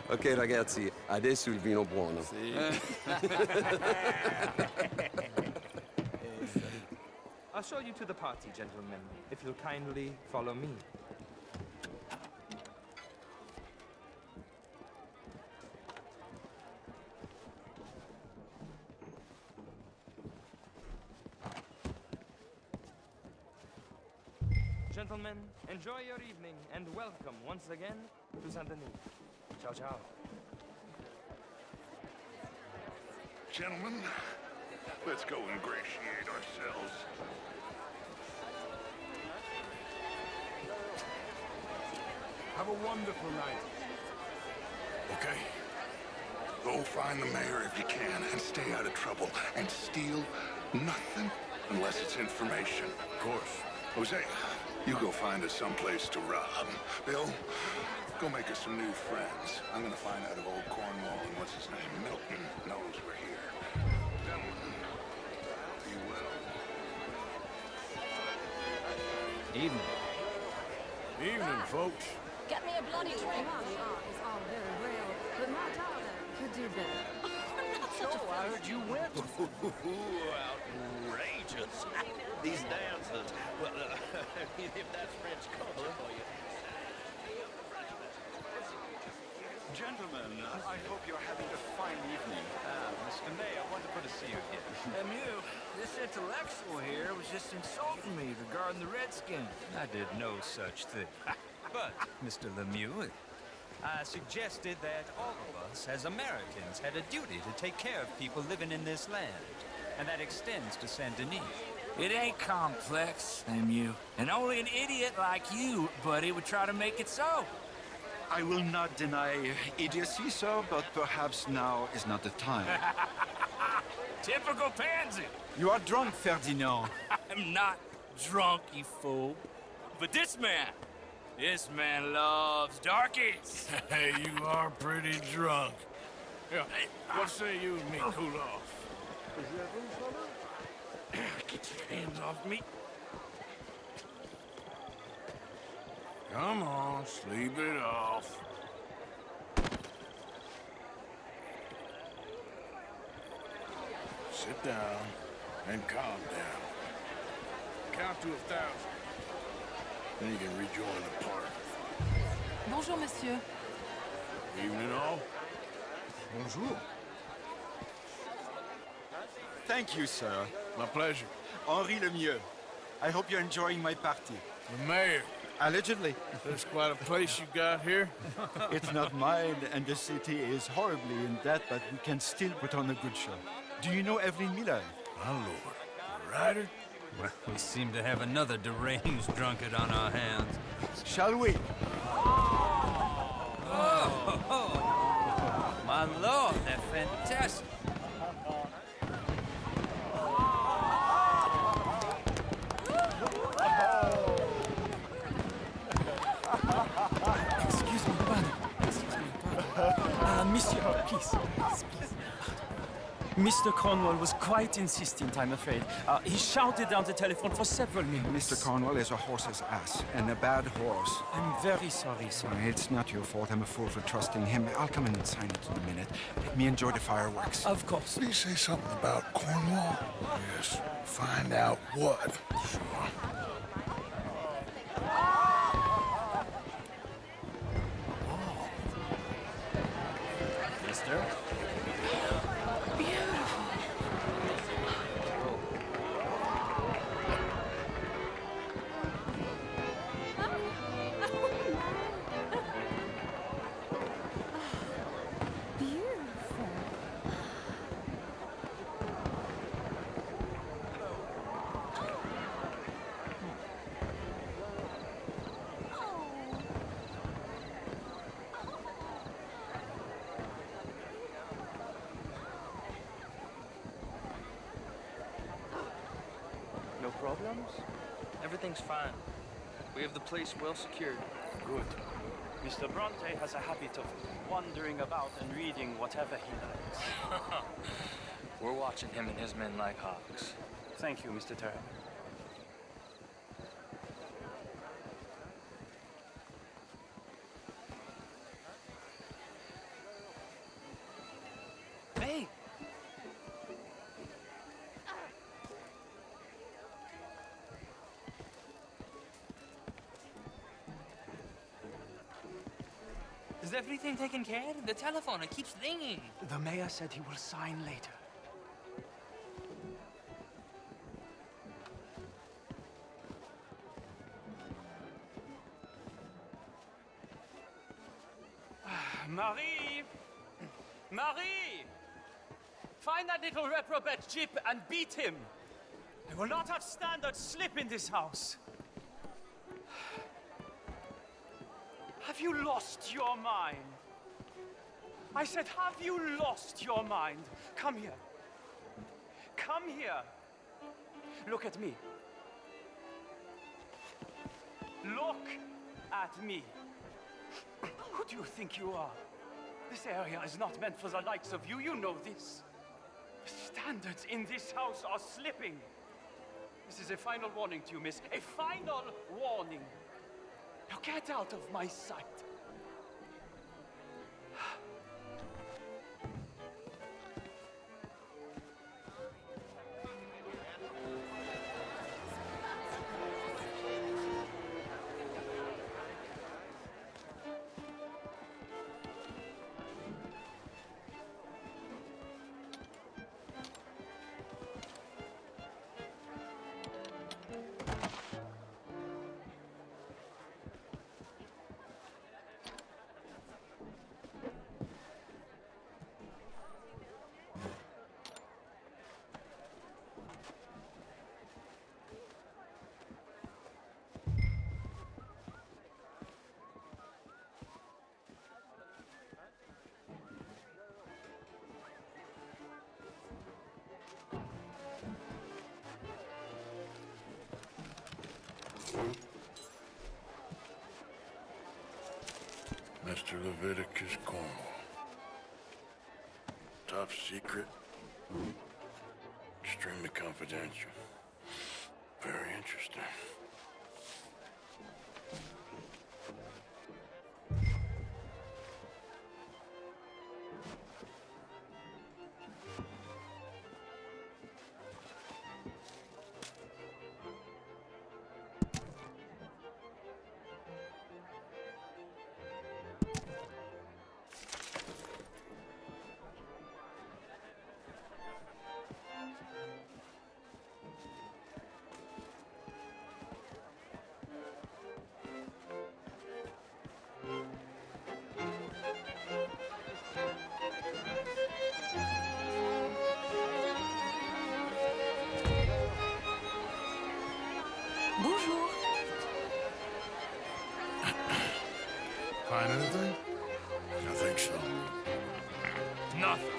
Ok, ragazzi, adesso il vino buono. I'll show you to the party, gentlemen, if you'll kindly follow me. Gentlemen, enjoy your evening and welcome once again to Saint Denis. Ciao, ciao. Gentlemen, let's go ingratiate ourselves. Have a wonderful night. Okay. Go find the mayor if you can and stay out of trouble and steal nothing unless it's information. Of course. Jose, you go find us someplace to rob. Bill, go make us some new friends. I'm gonna find out if old Cornwall and what's his name, Milton, knows we're here. Gentlemen, be well. Evening. Evening, folks. Get me a bloody drink. It's all very real, but my daughter could do better. I heard you went. Outrageous. These dances. Well, if that's French culture for you. Gentlemen, I hope you're having a fine evening. Mr. Mayor, wonderful to see you again. Lemieux, this intellectual here was just insulting me regarding the Redskins. I did no such thing. But, Mr. Lemieux, I suggested that all of us, as Americans, had a duty to take care of people living in this land. And that extends to Saint Denis. It ain't complex, Lemieux. And only an idiot like you, buddy, would try to make it so. I will not deny idiocy, sir, but perhaps now is not the time. Typical pansy. You are drunk, Ferdinand. I'm not drunk, you fool. But this man loves darkies. Hey, you are pretty drunk. Yeah, what say you and me cool off? Get your hands off me. Come on, sleep it off. Sit down and calm down. Count to 1,000. Then you can rejoin the party. Bonjour, monsieur. Evening all. Bonjour. Thank you, sir. My pleasure. Henri Lemieux. I hope you're enjoying my party. The mayor. Allegedly. There's quite a place you got here. It's not mine, and the city is horribly in debt, but we can still put on a good show. Do you know Evelyn Miller? My lord. The writer? Well, we seem to have another deranged drunkard on our hands. Shall we? Oh, my lord, they're fantastic. Excuse me, pardon. Excuse me, pardon. Monsieur, please. Mr. Cornwall was quite insistent, I'm afraid. He shouted down the telephone for several minutes. Mr. Cornwall is a horse's ass, and a bad horse. I'm very sorry, sir. It's not your fault. I'm a fool for trusting him. I'll come in and sign it in a minute. Let me enjoy the fireworks. Of course. Did he say something about Cornwall? Yes. Find out what. Sure. problems? Everything's fine. We have the place well secured. Good. Mr. Bronte has a habit of wandering about and reading whatever he likes. We're watching him and his men like hawks. Thank you, Mr. Terrell. Hey! Is everything taken care of? The telephone, it keeps ringing. The mayor said he will sign later. Marie! Marie! Find that little reprobate Jip and beat him. I will not have standards slip in this house. Have you lost your mind? I said, have you lost your mind? Come here. Come here. Look at me. Look at me. Who do you think you are? This area is not meant for the likes of you. You know this. The standards in this house are slipping. This is a final warning to you, miss. A final warning. Now get out of my sight. Mr. Leviticus Cornwall. Top secret. Extremely confidential. Very interesting. Bonjour. Find anything? I think so. Nothing.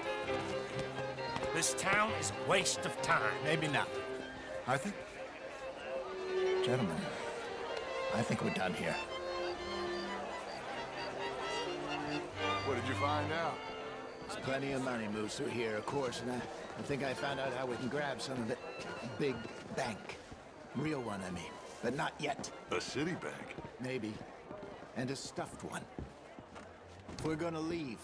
This town is a waste of time. Maybe not. Arthur? Gentlemen, I think we're done here. What did you find out? There's plenty of money moves through here, of course, and I think I found out how we can grab some of it. Big bank. Real one, I mean. But not yet. A city bank? Maybe. And a stuffed one. If we're gonna leave,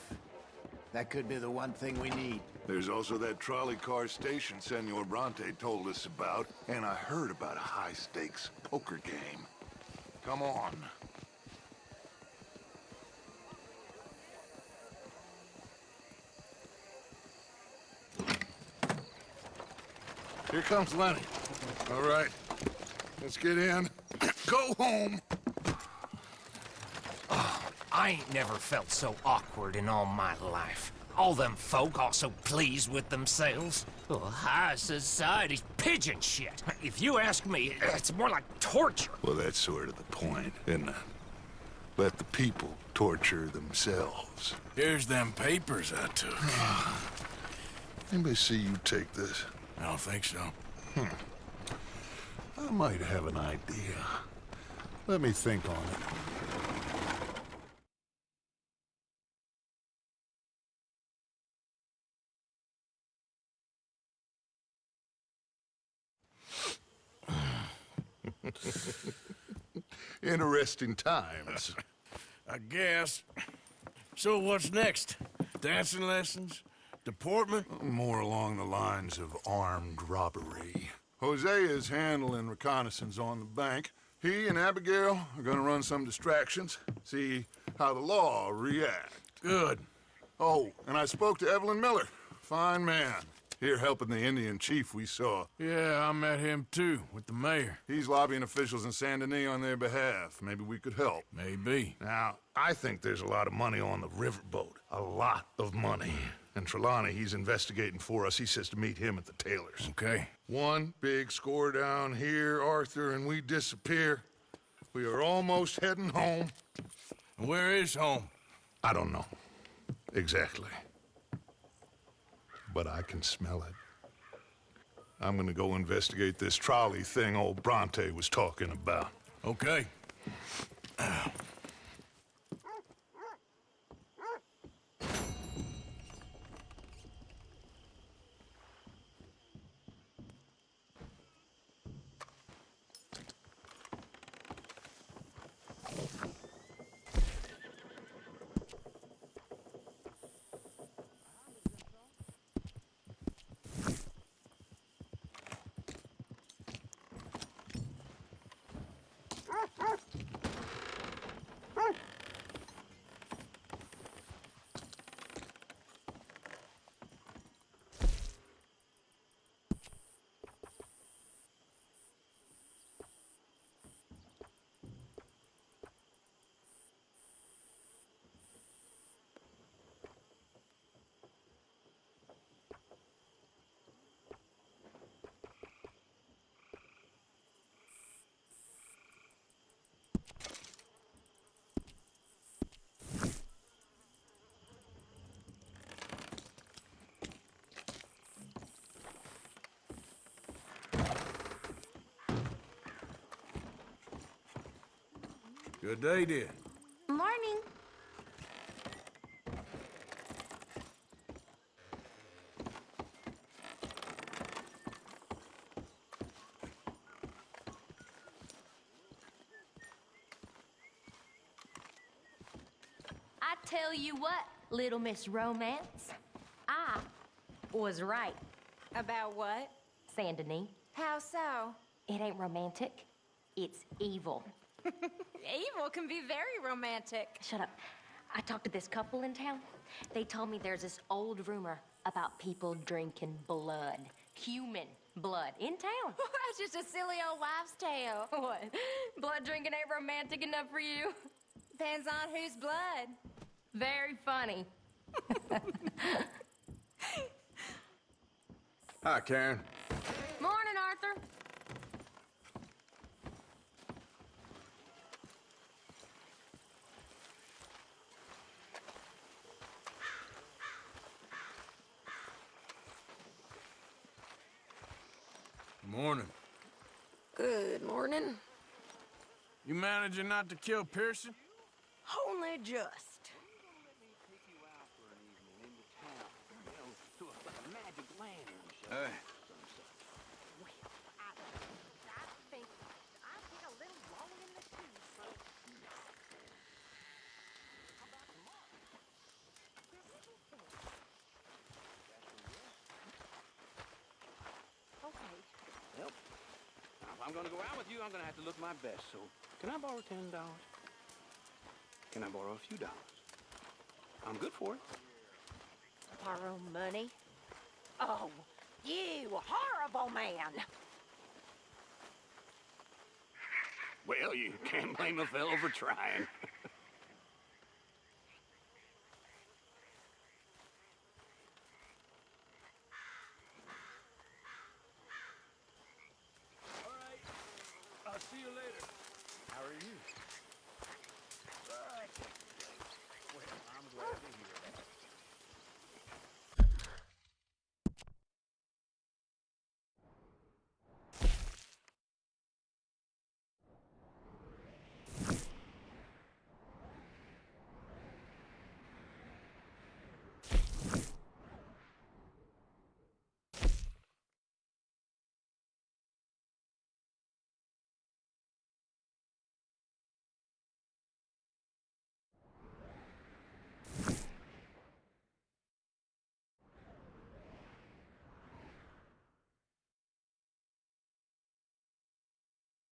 that could be the one thing we need. There's also that trolley car station Senor Bronte told us about, and I heard about a high-stakes poker game. Come on. Here comes Lenny. All right, let's get in. Go home. Oh, I ain't never felt so awkward in all my life. All them folk all so pleased with themselves. Oh, high society's pigeon shit. If you ask me, it's more like torture. Well, that's sort of the point, isn't it? Let the people torture themselves. Here's them papers I took. Anybody see you take this? I don't think so. I might have an idea. Let me think on it. Interesting times. I guess. So what's next? Dancing lessons? Deportment? More along the lines of armed robbery. Hosea is handling reconnaissance on the bank. He and Abigail are gonna run some distractions, see how the law reacts. Good. Oh, and I spoke to Evelyn Miller. Fine man. Here helping the Indian chief we saw. Yeah, I met him too, with the mayor. He's lobbying officials in Saint Denis on their behalf. Maybe we could help. Maybe. Now, I think there's a lot of money on the riverboat. A lot of money. And Trelawney, he's investigating for us. He says to meet him at the Taylor's. Okay. One big score down here, Arthur, and we disappear. We are almost heading home. Where is home? I don't know. Exactly. But I can smell it. I'm gonna go investigate this trolley thing old Bronte was talking about. Okay. Good day, dear. Morning. I tell you what, Little Miss Romance, I was right. About what? Saint Denis. How so? It ain't romantic. It's evil. Evil can be very romantic. Shut up. I talked to this couple in town. They told me there's this old rumor about people drinking blood. Human blood. In town. That's just a silly old wives' tale. What? Blood drinking ain't romantic enough for you? Depends on whose blood. Very funny. Hi, Karen. Morning, Arthur. Morning. Good morning. You managing not to kill Pearson? Only just. Hey. Well, if I'm gonna go out with you, I'm gonna have to look my best. So, can I borrow $10? Can I borrow a few dollars? I'm good for it. Borrow money? Oh, you horrible man. Well, you can't blame a fellow for trying.